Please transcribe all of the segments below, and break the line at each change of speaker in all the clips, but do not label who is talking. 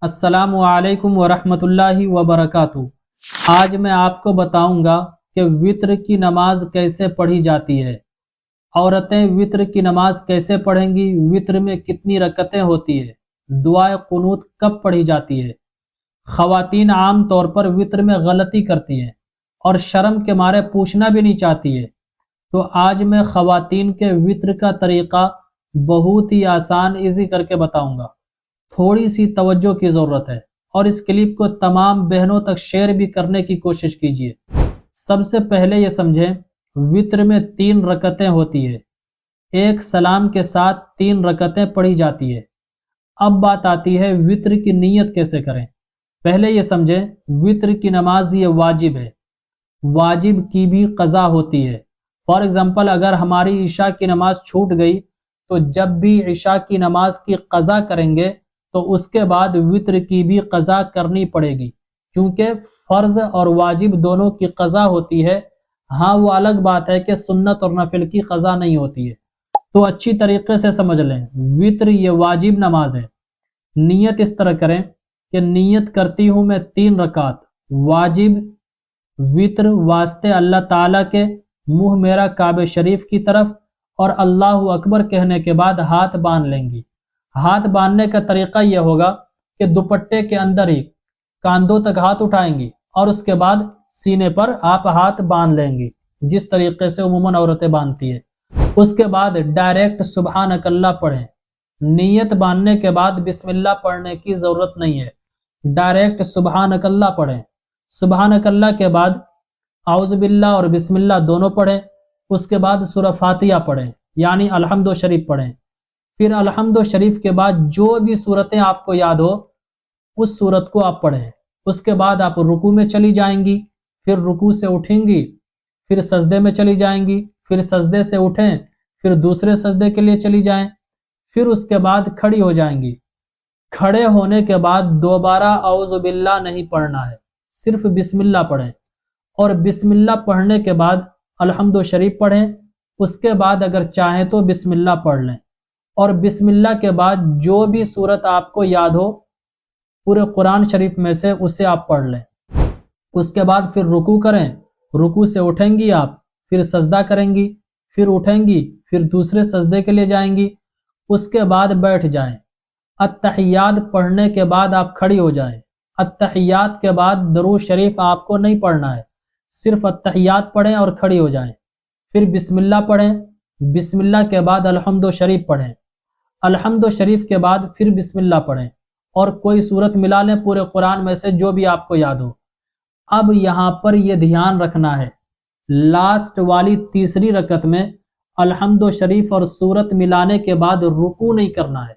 अस्सलामु अलैकुम वरहमतुल्लाहि वबरकातुहू। आज मैं आपको बताऊंगा कि वित्र की नमाज कैसे पढ़ी जाती है। औरतें वित्र की नमाज कैसे पढ़ेंगी, वित्र में कितनी रकतें होती है, दुआए कुनूत कब पढ़ी जाती है। ख़वातीन आम तौर पर वित्र में गलती करती हैं और शर्म के मारे पूछना भी नहीं चाहती है। तो आज मैं ख़वातीन के वित्र का तरीक़ा बहुत ही आसान ईजी करके बताऊंगा। थोड़ी सी तवज्जो की ज़रूरत है और इस क्लिप को तमाम बहनों तक शेयर भी करने की कोशिश कीजिए। सबसे पहले ये समझें, वित्र में 3 रकतें होती है। एक सलाम के साथ 3 रकतें पढ़ी जाती है। अब बात आती है वित्र की नीयत कैसे करें। पहले ये समझें, वित्र की नमाज ये वाजिब है। वाजिब की भी कज़ा होती है। फॉर एग्जाम्पल, अगर हमारी इशा की नमाज छूट गई तो जब भी इशा की नमाज की कज़ा करेंगे तो उसके बाद वित्र की भी कज़ा करनी पड़ेगी, क्योंकि फ़र्ज और वाजिब दोनों की कज़ा होती है। हाँ, वो अलग बात है कि सुन्नत और नफिल की कज़ा नहीं होती है। तो अच्छी तरीके से समझ लें, वित्र ये वाजिब नमाज है। नियत इस तरह करें कि नियत करती हूँ मैं 3 रकात वाजिब वित्र वास्ते अल्लाह ताला के, मुंह मेरा काबे शरीफ की तरफ, और अल्लाहु अकबर कहने के बाद हाथ बांध लेंगी। हाथ बांधने का तरीका यह होगा कि दुपट्टे के अंदर ही कांधों तक हाथ उठाएंगी और उसके बाद सीने पर आप हाथ बांध लेंगी, जिस तरीके से उम्मन औरतें बांधती है। उसके बाद डायरेक्ट सुबहानक अल्लाह पढ़ें। नियत बांधने के बाद बिस्मिल्लाह पढ़ने की जरूरत नहीं है, डायरेक्ट सुबहानक अल्लाह पढ़ें। सुबहानक अल्लाह के बाद औज़ु बिल्लाह और बिस्मिल्लाह दोनों पढ़ें। उसके बाद सूरह फातिहा पढ़ें, यानी अल्हम्दु शरीफ पढ़ें। फिर अल्हम्दु शरीफ के बाद जो भी सूरतें आपको याद हो उस सूरत को आप पढ़ें। उसके बाद आप रुकू में चली जाएंगी, फिर रुकू से उठेंगी, फिर सजदे में चली जाएंगी, फिर सजदे से उठें, फिर दूसरे सजदे के लिए चली जाएं, फिर उसके बाद खड़ी हो जाएंगी। खड़े होने के बाद दोबारा औज़ु बिल्लाह नहीं पढ़ना है, सिर्फ बिस्मिल्लाह पढ़ें। और बिस्मिल्लाह पढ़ने के बाद अल्हम्दु शरीफ पढ़ें। उसके बाद अगर चाहें तो बिस्मिल्लाह पढ़ लें, और बिस्मिल्लाह के बाद जो भी सूरत आपको याद हो पूरे कुरान शरीफ में से उसे आप पढ़ लें। उसके बाद फिर रुकू करें, रुकू से उठेंगी आप, फिर सजदा करेंगी, फिर उठेंगी, फिर दूसरे सजदे के लिए जाएंगी। उसके बाद बैठ जाएं। अत्तहियात पढ़ने के बाद आप खड़ी हो जाएं। अत्तहियात के बाद दरूद शरीफ आपको नहीं पढ़ना है, सिर्फ अत्तहियात पढ़ें और खड़ी हो जाएं। फिर बिस्मिल्लाह पढ़ें, बिस्मिल्लाह के बाद अल्हम्दु शरीफ पढ़ें, अल्हम्दु शरीफ के बाद फिर बिस्मिल्लाह पढ़ें, और कोई सूरत मिला लें पूरे कुरान में से जो भी आपको याद हो। अब यहाँ पर यह ध्यान रखना है, लास्ट वाली तीसरी रकत में अल्हम्दु शरीफ और सूरत मिलाने के बाद रुकू नहीं करना है,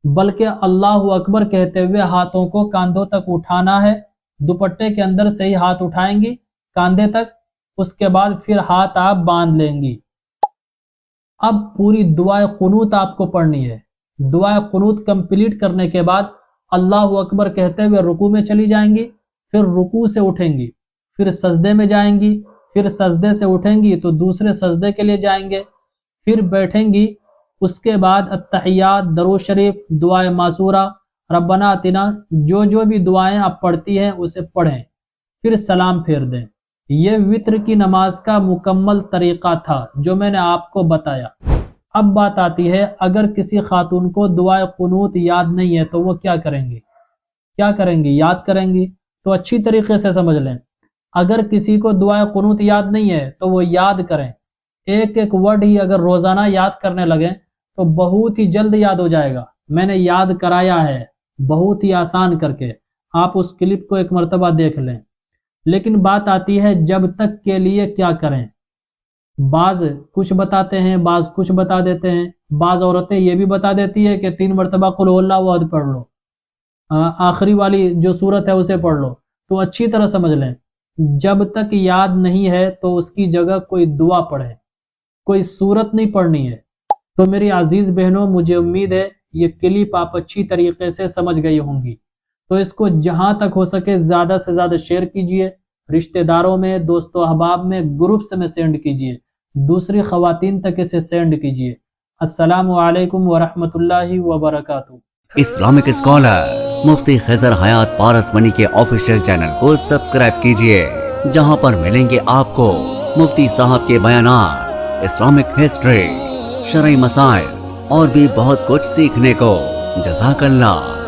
बल्कि अल्लाहु अकबर कहते हुए हाथों को कांधों तक उठाना है। दुपट्टे के अंदर से ही हाथ उठाएंगी कांधे तक, उसके बाद फिर हाथ आप बांध लेंगी। अब पूरी दुआए कुनूत आपको पढ़नी है। दुआए कुनूत कंप्लीट करने के बाद अल्लाहु अकबर कहते हुए रुकू में चली जाएंगी, फिर रुकू से उठेंगी, फिर सजदे में जाएंगी, फिर सजदे से उठेंगी तो दूसरे सजदे के लिए जाएंगे, फिर बैठेंगी। उसके बाद अत्तहियात, दरूद शरीफ, दुआए मासूरा, रब्बना आतिना, जो भी दुआएं आप पढ़ती हैं उसे पढ़ें, फिर सलाम फेर दें। यह वित्र की नमाज का मुकम्मल तरीका था जो मैंने आपको बताया। अब बात आती है, अगर किसी खातून को दुआए कुनूत याद नहीं है तो वो क्या करेंगी? क्या करेंगी? याद करेंगी। तो अच्छी तरीके से समझ लें, अगर किसी को दुआए कुनूत याद नहीं है तो वो याद करें। एक एक वर्ड ही अगर रोजाना याद करने लगे तो बहुत ही जल्द याद हो जाएगा। मैंने याद कराया है बहुत ही आसान करके, आप उस क्लिप को एक मर्तबा देख लें। लेकिन बात आती है जब तक के लिए क्या करें। बाज कुछ बताते हैं, बाज कुछ बता देते हैं। बाज औरतें ये भी बता देती है कि 3 मरतबा कुल हुवल्लाहु अहद पढ़ लो, आखिरी वाली जो सूरत है उसे पढ़ लो। तो अच्छी तरह समझ लें, जब तक याद नहीं है तो उसकी जगह कोई दुआ पढ़े, कोई सूरत नहीं पढ़नी है। तो मेरी अजीज बहनों, मुझे उम्मीद है ये क्लिप आप अच्छी तरीके से समझ गई होंगी। तो इसको जहां तक हो सके ज्यादा से ज्यादा शेयर कीजिए, रिश्तेदारों में, दोस्तों अहबाब में, ग्रुप्स में सेंड कीजिए, दूसरी खवातीन तक इसे सेंड कीजिए। अस्सलामु अलैकुम वरहमतुल्लाहि वबरकातुहू।
Islamic scholar مفتی خضر حیات پارس منی کے آفیشیل چینل کو سبسکرائب کیجئے، جہاں پر ملیں گے آپ کو مفتی صاحب کے بیانات، اسلامک ہسٹری، شرعی مسائل اور بھی بہت کچھ سیکھنے کو۔ جزاک اللہ۔